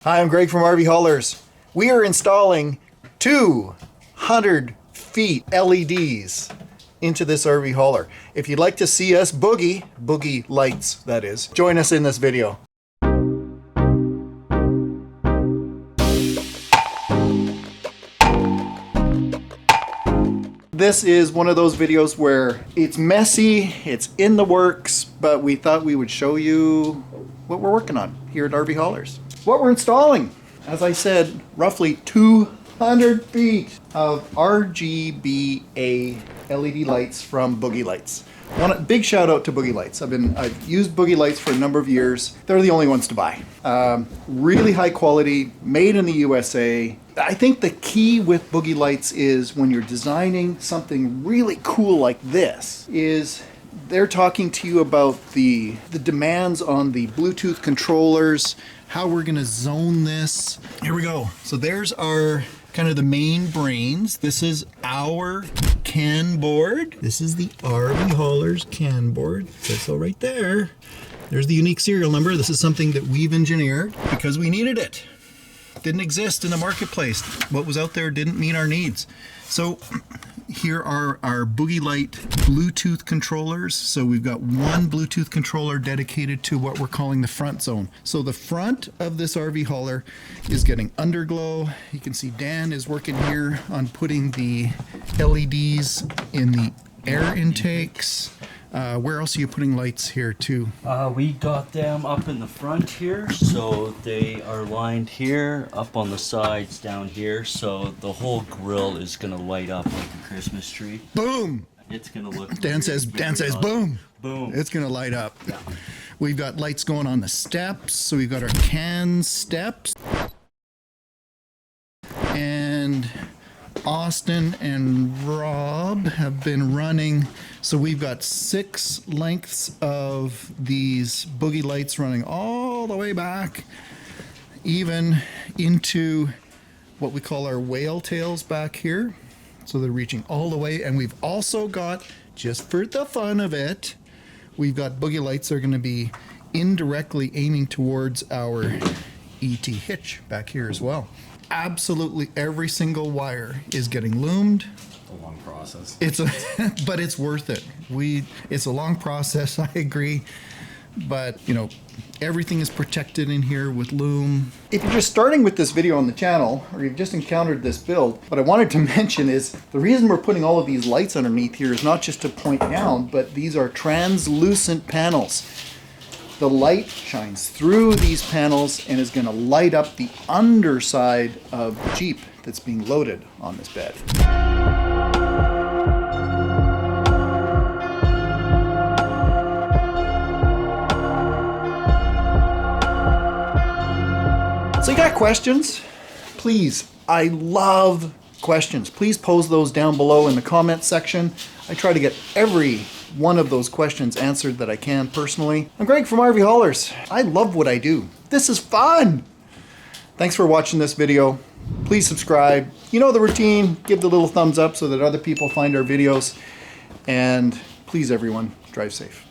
Hi, I'm Greg from RVHaulers. We are installing 200 feet LEDs into this RV hauler. If you'd like to see us boogie lights, that is, join us in this video. This is one of those videos where it's messy, it's in the works, but we thought we would show you what we're working on here at RVHaulers. What we're installing, as I said, roughly 200 feet of RGB LED lights from Boogie Lights. Big shout out to Boogie Lights. I've used Boogie Lights for a number of years. They're the only ones to buy. Really high quality, made in the USA. I think the key with Boogie Lights is when you're designing something really cool like this, is they're talking to you about the demands on the Bluetooth controllers, how we're gonna zone this. Here we go. So there's our kind of the main brains. This is our CAN board. This is the RVHaulers CAN board. So right there, there's the unique serial number. This is something that we've engineered because we needed it. Didn't exist in the marketplace. What was out there didn't meet our needs. So here are our Boogie Light Bluetooth controllers. So we've got one Bluetooth controller dedicated to what we're calling the front zone. So the front of this RV hauler is getting underglow. You can see Dan is working here on putting the LEDs in the air intakes. Where else are you putting lights here too? We got them up in the front here, so they are lined here, up on the sides down here, so the whole grill is gonna light up like a Christmas tree. Boom! It's gonna look. Dan says boom! Boom! It's gonna light up. Yeah. We've got lights going on the steps, so we've got our CAN steps. And Austin and Rob have been running, so we've got 6 lengths of these Boogie Lights running all the way back, even into what we call our whale tails back here. So they're reaching all the way, and we've also got, just for the fun of it, we've got Boogie Lights that are going to be indirectly aiming towards our ET hitch back here as well. Absolutely every single wire is getting loomed. A long process. But it's worth it. It's a long process, I agree. But you know, everything is protected in here with loom. If you're just starting with this video on the channel, or you've just encountered this build, what I wanted to mention is the reason we're putting all of these lights underneath here is not just to point down, but these are translucent panels. The light shines through these panels and is going to light up the underside of the Jeep that's being loaded on this bed. So you got questions? Please, I love questions. Please pose those down below in the comment section. I try to get every one of those questions answered that I can personally. I'm Greg from RVHaulers. I love what I do. This is fun. Thanks for watching this video. Please subscribe. You know the routine. Give the little thumbs up so that other people find our videos. And please everyone, drive safe.